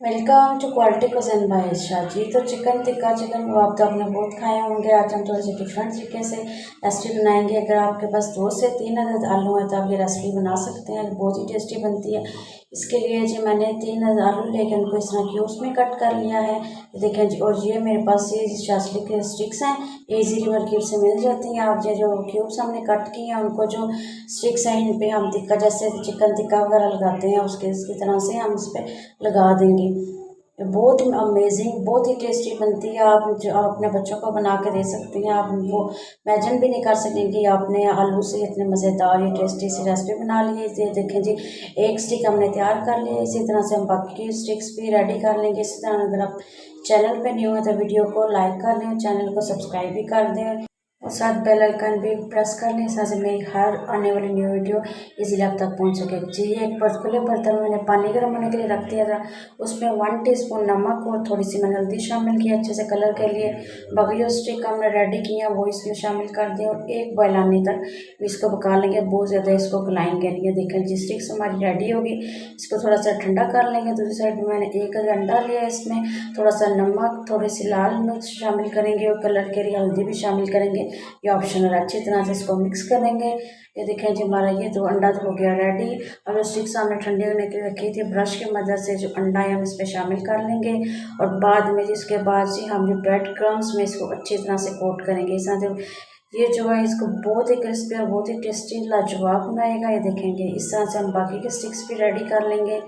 Welcome to quality cuisine by Isha ji. तो chicken tikka chicken वो आप तो आपने बहुत खाए होंगे। आज हम थोड़े से डिफरेंट तरीके से रेसिपी बनाएंगे। अगर आपके पास 2 से 3 अदद आलू है तो आप ये रेसिपी बना सकते हैं, बहुत ही टेस्टी बनती है। इसके लिए जी मैंने 3 अदद आलू लेकर उनको इस तरह क्यूब्स में कट कर लिया है, देखें जी। और ये मेरे पास ये शासलिक के स्टिक्स हैं, इजीली मार्केट से मिल जाती हैं। आप जो क्यूब्स हमने कट किए हैं उनको जो स्टिक्स हैं इन पे हम टिक्का जैसे चिकन टिक्का वगैरह लगाते हैं उसके इसकी तरह से हम इस पर लगा देंगे। बहुत ही अमेजिंग, बहुत ही टेस्टी बनती है। आप जो अपने बच्चों को बना के दे सकती हैं। आप वो इमेजिन भी नहीं कर सकेंगे आपने आलू से इतने मज़ेदार या टेस्टी सी रेसिपी बना ली है। ये देखें जी, एक स्टिक हमने तैयार कर लिया। इसी तरह से हम बाकी की स्टिक्स भी रेडी कर लेंगे। इसी तरह अगर आप चैनल पे न्यू है तो वीडियो को लाइक कर लें, चैनल को सब्सक्राइब भी कर दें और साथ बेल आइकन भी प्रेस कर लें, साथ में मेरी हर आने वाली न्यू वीडियो इजीली आप तक पहुंच सके जी। एक खुले बर्तन में मैंने पानी गर्म होने के लिए रख दिया था, उसमें 1 टीस्पून नमक और थोड़ी सी मैंने हल्दी शामिल की अच्छे से कलर के लिए। बाकी जो स्टिक हमने रेडी किया वो इसमें शामिल कर दें और एक बॉयल आने तक इसको पका लेंगे। बहुत ज़्यादा इसको गलाएंगे नहीं। देखें जी, स्टिक्स हमारी रेडी होगी। इसको थोड़ा सा ठंडा कर लेंगे। दूसरी साइड में मैंने एक अंडा लिया, इसमें थोड़ा सा नमक, थोड़ी सी लाल मिर्च शामिल करेंगे और कलर के लिए हल्दी भी शामिल करेंगे। ये ऑप्शनल है। अच्छी तरह से इसको मिक्स करेंगे। ये देखें जी, हमारा ये तो अंडा तो हो गया रेडी। और जो स्टिक्स हमने ठंडी होने के लिए रखी थी, ब्रश की मदद से जो अंडा है हम इस पर शामिल कर लेंगे। और बाद में इसके बाद जी हम जो ब्रेड क्रम्स में इसको अच्छी तरह से कोट करेंगे। इस तरह से ये जो है इसको बहुत ही क्रिस्पी और बहुत ही टेस्टी लाजवाब बनाएगा। ये देखेंगे इस तरह से हम बाकी के स्टिक्स भी रेडी कर लेंगे।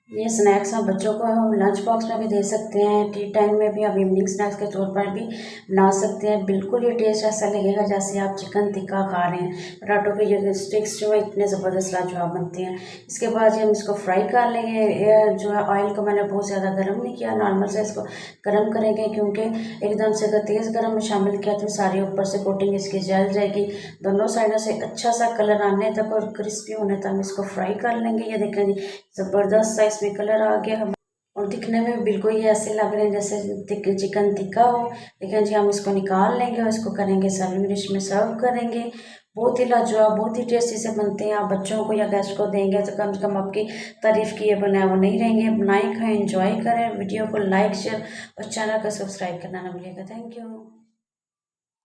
ये स्नैक्स हम बच्चों को लंच बॉक्स में भी दे सकते हैं, टी टाइम में भी आप इवनिंग स्नैक्स के तौर पर भी बना सकते हैं। बिल्कुल ये टेस्ट ऐसा लगेगा जैसे आप चिकन टिक्का खा रहे हैं। पराठों के ये स्टिक्स जो है इतने ज़बरदस्त लाजवाब बनते हैं। इसके बाद हम इसको फ्राई कर लेंगे। ये जो है ऑयल को मैंने बहुत ज़्यादा गर्म नहीं किया, नॉर्मल से इसको गर्म करेंगे, क्योंकि एकदम से अगर तेज़ गर्म में शामिल किया तो सारी ऊपर से कोटिंग इसकी जल जाएगी। दोनों साइडों से अच्छा सा कलर आने तक और क्रिस्पी होने तक हम इसको फ्राई कर लेंगे। ये देखें ज़बरदस्त सा इसमें कलर आ गया हम, और दिखने में बिल्कुल ये ऐसे लग रहे हैं जैसे चिकन टिक्का हो। लेकिन जी हम इसको निकाल लेंगे और इसको करेंगे सर्विंग डिश में सर्व करेंगे। बहुत ही लाजवाब, बहुत ही टेस्टी से बनते हैं। आप बच्चों को या गेस्ट को देंगे तो कम से कम आपकी तारीफ़ किए बनाए वो नहीं रहेंगे। बनाए खाएं, एंजॉय करें। वीडियो को लाइक शेयर और चैनल को सब्सक्राइब करना ना भूलिएगा। Thank you.